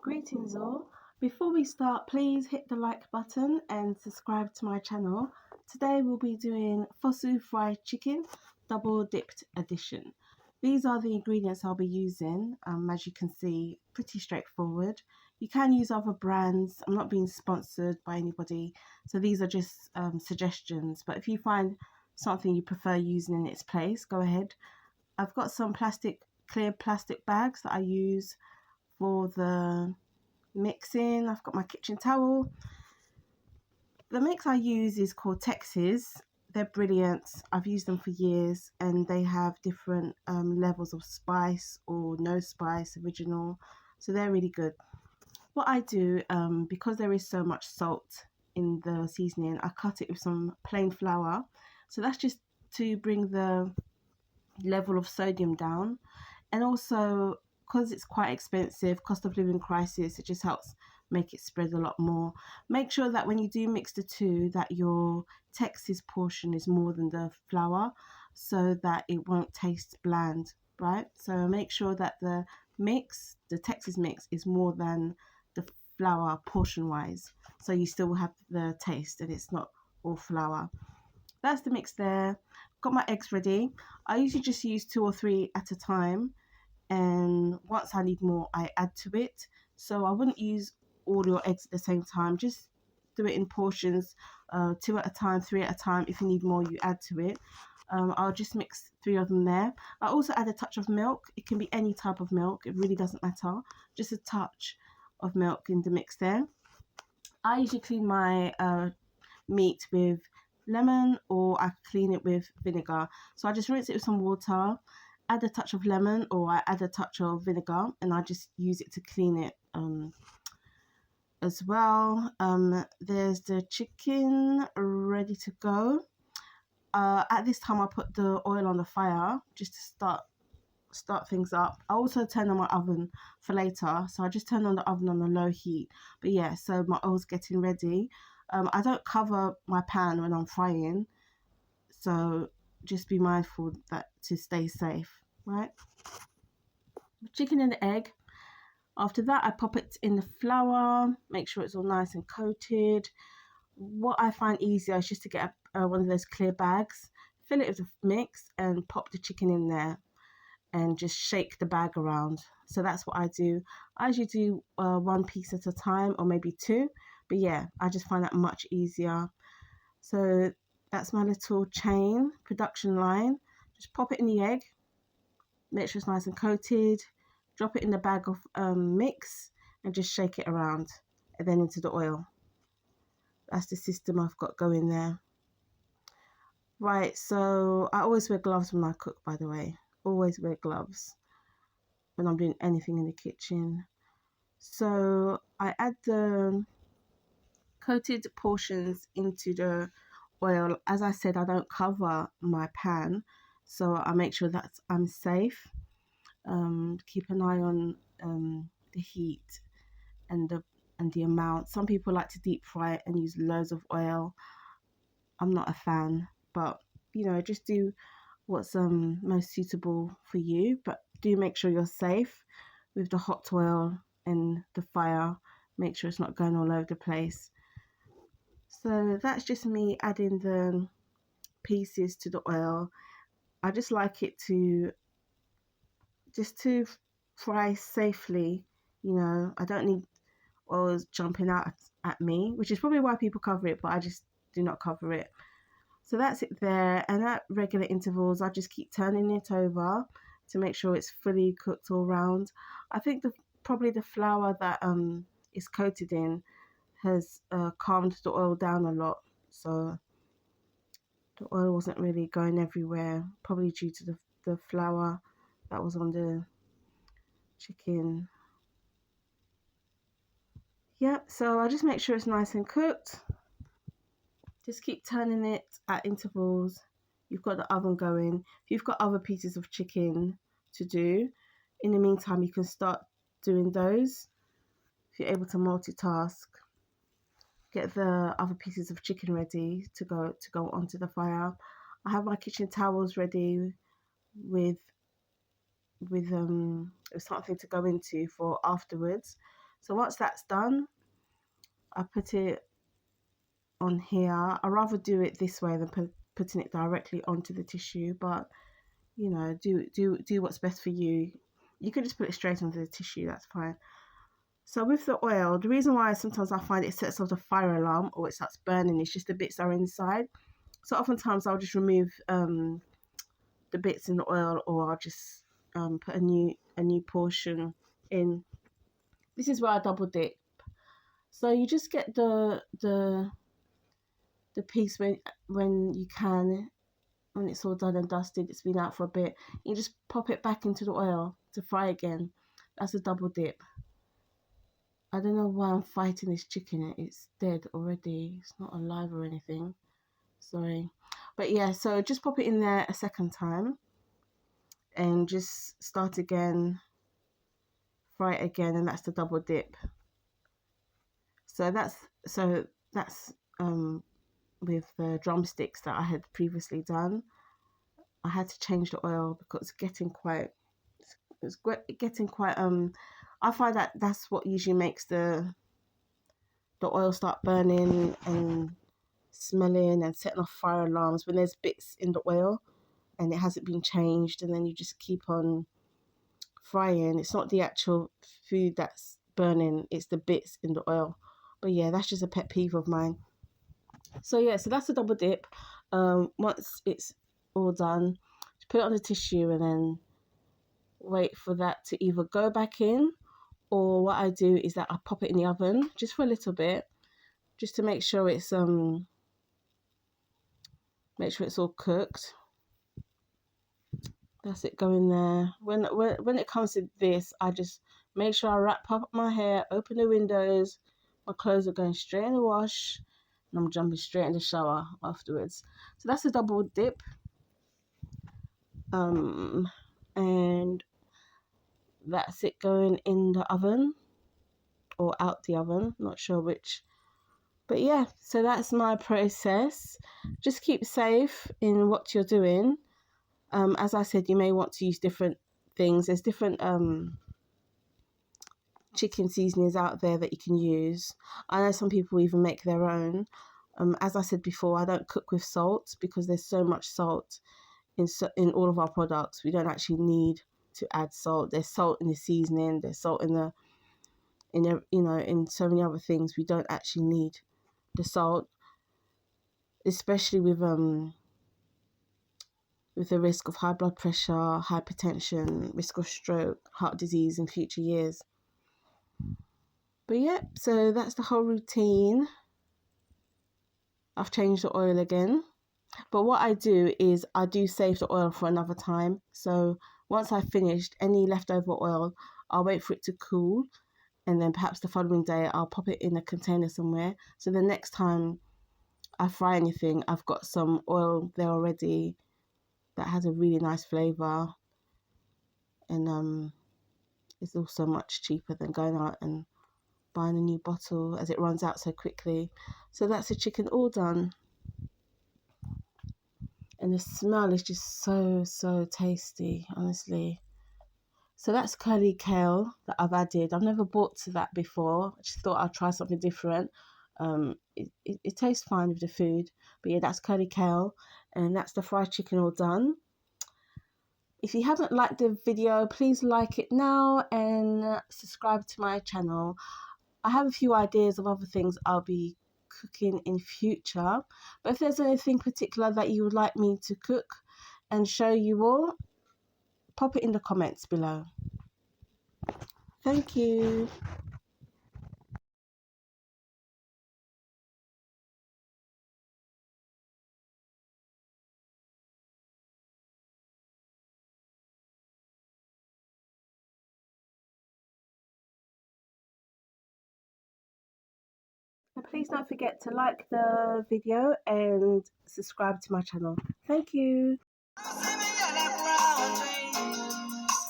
Greetings all. Before we start, please hit the like button and subscribe to my channel. Today we'll be doing Fosu fried chicken, double dipped edition. These are the ingredients I'll be using. As you can see, pretty straightforward. You can use other brands. I'm not being sponsored by anybody, so these are just suggestions. But if you find something you prefer using in its place, go ahead. I've got some clear plastic bags that I use for the mixing. I've got my kitchen towel. The mix I use is called Texas. They're brilliant. I've used them for years and they have different levels of spice or no spice, original. So they're really good. What I do, because there is so much salt in the seasoning, I cut it with some plain flour. So that's just to bring the level of sodium down. And also, because it's quite expensive, cost of living crisis, it just helps make it spread a lot more. Make sure that when you do mix the two, that your Texas portion is more than the flour, so that it won't taste bland, right? So make sure that the Texas mix is more than the flour portion wise, so you still have the taste and it's not all flour. That's the mix there. Got my eggs ready. I usually just use two or three at a time, and once I need more I add to it. So I wouldn't use all your eggs at the same time, just do it in portions, two at a time, three at a time. If you need more you add to it. I'll just mix three of them there. I also add a touch of milk. It can be any type of milk, it really doesn't matter, just a touch of milk in the mix there. I usually clean my meat with lemon, or I clean it with vinegar. So I just rinse it with some water, add a touch of lemon, or I add a touch of vinegar, and I just use it to clean it as well. There's the chicken ready to go. At this time I put the oil on the fire just to start things up. I also turn on my oven for later, so I just turn on the oven on a low heat. But yeah, so my oil's getting ready. I don't cover my pan when I'm frying, so just be mindful that to stay safe, right? Chicken and egg. After that, I pop it in the flour, make sure it's all nice and coated. What I find easier is just to get one of those clear bags, fill it with the mix, and pop the chicken in there and just shake the bag around. So that's what I do. I usually do one piece at a time, or maybe two. But yeah, I just find that much easier. So that's my little chain production line. Just pop it in the egg, make sure it's nice and coated, drop it in the bag of mix, and just shake it around, and then into the oil. That's the system I've got going there. Right, so I always wear gloves when I cook, by the way. Always wear gloves when I'm doing anything in the kitchen. So I add the coated portions into the oil. As I said, I don't cover my pan, so I make sure that I'm safe. Keep an eye on the heat and the amount. Some people like to deep fry it and use loads of oil. I'm not a fan, but just do what's most suitable for you. But do make sure you're safe with the hot oil and the fire. Make sure it's not going all over the place. So that's just me adding the pieces to the oil. I just like it to fry safely. I don't need oils jumping out at me, which is probably why people cover it, but I just do not cover it. So that's it there, and at regular intervals I just keep turning it over to make sure it's fully cooked all round. I think probably the flour that is coated in has calmed the oil down a lot, so the oil wasn't really going everywhere, probably due to the flour that was on the chicken. Yep, so I just make sure it's nice and cooked. Just keep turning it at intervals. You've got the oven going. If you've got other pieces of chicken to do, in the meantime you can start doing those. If you're able to multitask, get the other pieces of chicken ready to go onto the fire. I have my kitchen towels ready with something to go into for afterwards. So once that's done, I put it on here. I rather do it this way than putting it directly onto the tissue, but you know, do what's best for you. You could just put it straight onto the tissue, that's fine. So with the oil, the reason why sometimes I find it sets off the fire alarm or it starts burning is just the bits that are inside. So oftentimes I'll just remove the bits in the oil, or I'll just put a new portion in. This is where I double dip. So you just get the piece when you can, when it's all done and dusted, it's been out for a bit. You just pop it back into the oil to fry again. That's a double dip. I don't know why I'm fighting this chicken. It's dead already. It's not alive or anything. Sorry. But yeah, so just pop it in there a second time and just start again, fry it again, and that's the double dip. So that's with the drumsticks that I had previously done. I had to change the oil because it's getting quite I find that that's what usually makes the oil start burning and smelling and setting off fire alarms, when there's bits in the oil and it hasn't been changed, and then you just keep on frying. It's not the actual food that's burning, it's the bits in the oil. But yeah, that's just a pet peeve of mine. So yeah, so that's a double dip. Once it's all done, put it on the tissue and then wait for that to either go back in, or what I do is that I pop it in the oven just for a little bit, just to make sure it's all cooked. That's it, going there. When it comes to this, I just make sure I wrap up my hair, open the windows, my clothes are going straight in the wash, and I'm jumping straight in the shower afterwards. So that's a double dip. And that's it, going in the oven or out the oven, not sure which. But yeah, so that's my process. Just keep safe in what you're doing. As I said, you may want to use different things. There's different chicken seasonings out there that you can use. I know some people even make their own. As I said before, I don't cook with salt because there's so much salt in all of our products. We don't actually need to add salt. There's salt in the seasoning. There's salt in in so many other things. We don't actually need the salt, especially with the risk of high blood pressure, hypertension, risk of stroke, heart disease in future years. But yeah, so that's the whole routine. I've changed the oil again. But what I do is I do save the oil for another time. So once I've finished any leftover oil, I'll wait for it to cool. And then perhaps the following day, I'll pop it in a container somewhere. So the next time I fry anything, I've got some oil there already that has a really nice flavour. And it's also much cheaper than going out and buying a new bottle, as it runs out so quickly. So that's the chicken all done. And the smell is just so tasty, honestly. So that's curly kale that I've added. I've never bought to that before. I just thought I'd try something different. It tastes fine with the food. But yeah, that's curly kale. And that's the fried chicken all done. If you haven't liked the video, please like it now and subscribe to my channel. I have a few ideas of other things I'll be cooking in future. But if there's anything particular that you would like me to cook and show you all, pop it in the comments below. Thank you. And please don't forget to like the video and subscribe to my channel. Thank you.